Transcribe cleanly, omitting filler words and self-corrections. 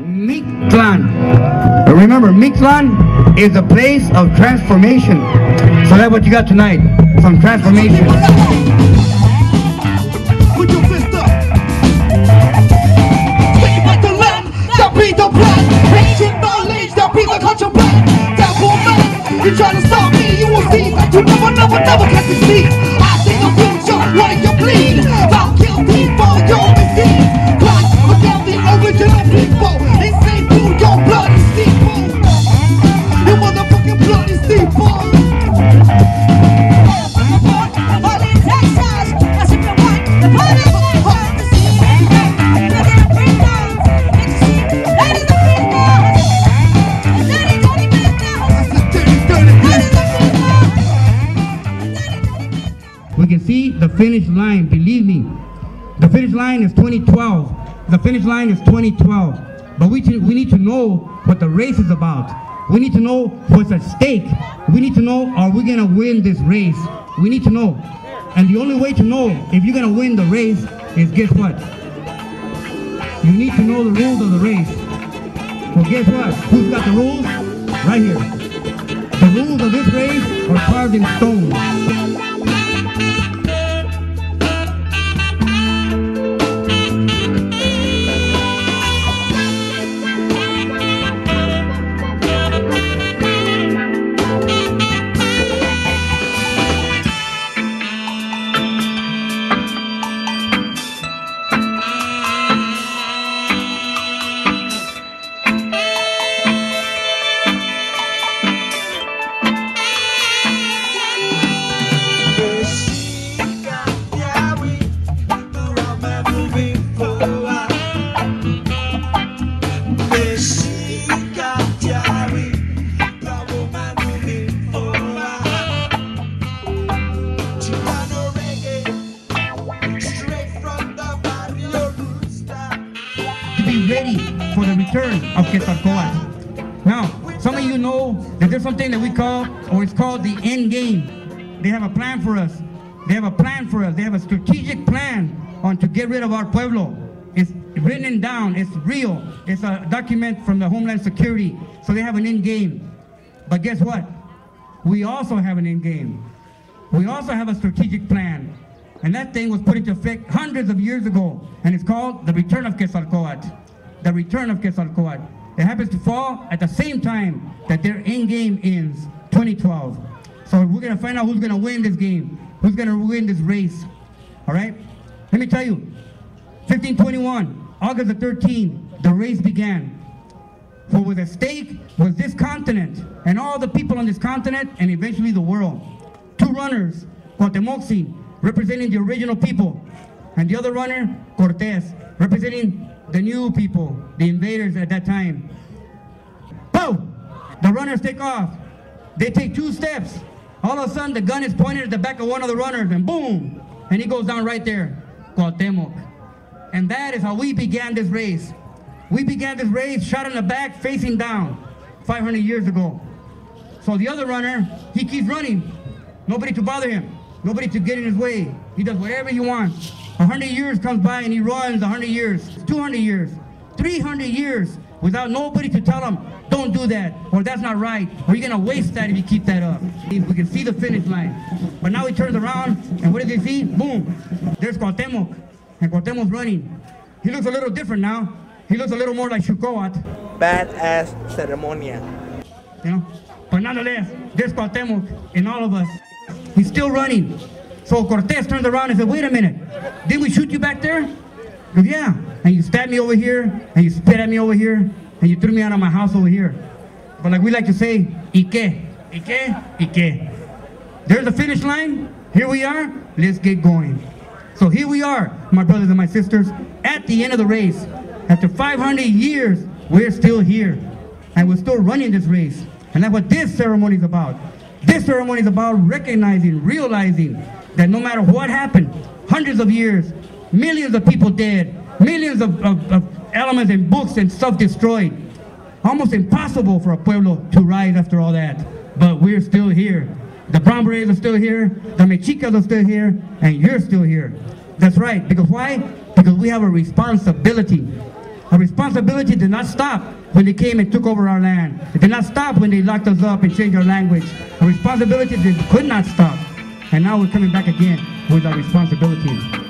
MEXIKAN. Remember, MEXIKAN is a place of transformation. So that's what you got tonight, some transformation. Put your fist up. Take back the land, that be the plan. Ancient knowledge, that be the culture plan. That poor man, you try to stop me, you will see that you never can succeed. I see the future, why you bleed? I'll kill people, you're misdeed. Christ, forget the original people. They say through your bloody steeple. Your motherfucking bloody steeple. We can see the finish line, believe me. The finish line is 2012. The finish line is 2012. But we need to know what the race is about. We need to know what's at stake. We need to know, are we gonna win this race? We need to know. And the only way to know if you're gonna win the race is, guess what? You need to know the rules of the race. Well, guess what? Who's got the rules? Right here. The rules of this race are carved in stone. Ready for the return of Quetzalcoatl. Now, some of you know that there's something that we call, or it's called the end game. They have a plan for us. They have a plan for us. They have a strategic plan on to get rid of our pueblo. It's written down. It's real. It's a document from the Homeland Security. So they have an end game. But guess what? We also have an end game. We also have a strategic plan. And that thing was put into effect hundreds of years ago. And it's called the return of Quetzalcoatl. The return of Quetzalcoatl. It happens to fall at the same time that their end game ends, 2012. So we're going to find out who's going to win this game, who's going to win this race. All right? Let me tell you, 1521, August the 13th, the race began. For with at stake was this continent and all the people on this continent and eventually the world. Two runners, TENOCHTITLAN, representing the original people, and the other runner, Cortés, representing the new people, the invaders at that time. Boom! The runners take off. They take 2 steps. All of a sudden, the gun is pointed at the back of one of the runners, and boom! And he goes down right there, Cuauhtémoc. And that is how we began this race. We began this race, shot in the back, facing down, 500 years ago. So the other runner, he keeps running. Nobody to bother him. Nobody to get in his way. He does whatever he wants. 100 years comes by and he runs 100 years, 200 years, 300 years without nobody to tell him, don't do that, or that's not right, or you're gonna waste that if you keep that up. We can see the finish line. But now he turns around and what does he see? Boom, there's Cuauhtémoc, and Cuauhtémoc's running. He looks a little different now. He looks a little more like Xucoatl. Badass ceremonia. You know, but nonetheless, there's Cuauhtémoc in all of us. He's still running. So Cortés turns around and said, wait a minute, didn't we shoot you back there? He goes, yeah. And you stabbed me over here, and you spit at me over here, and you threw me out of my house over here. But like we like to say, ¿y qué? ¿Y qué? ¿Y qué? There's the finish line. Here we are. Let's get going. So here we are, my brothers and my sisters, at the end of the race. After 500 years, we're still here. And we're still running this race. And that's what this ceremony is about. This ceremony is about recognizing, realizing that no matter what happened, hundreds of years, millions of people dead, millions of elements and books and stuff destroyed. Almost impossible for a pueblo to rise after all that. But we're still here. The brown berets are still here, the Mexicas are still here, and you're still here. That's right, because why? Because we have a responsibility. Our responsibility did not stop when they came and took over our land. It did not stop when they locked us up and changed our language. Our responsibility could not stop. And now we're coming back again with our responsibility.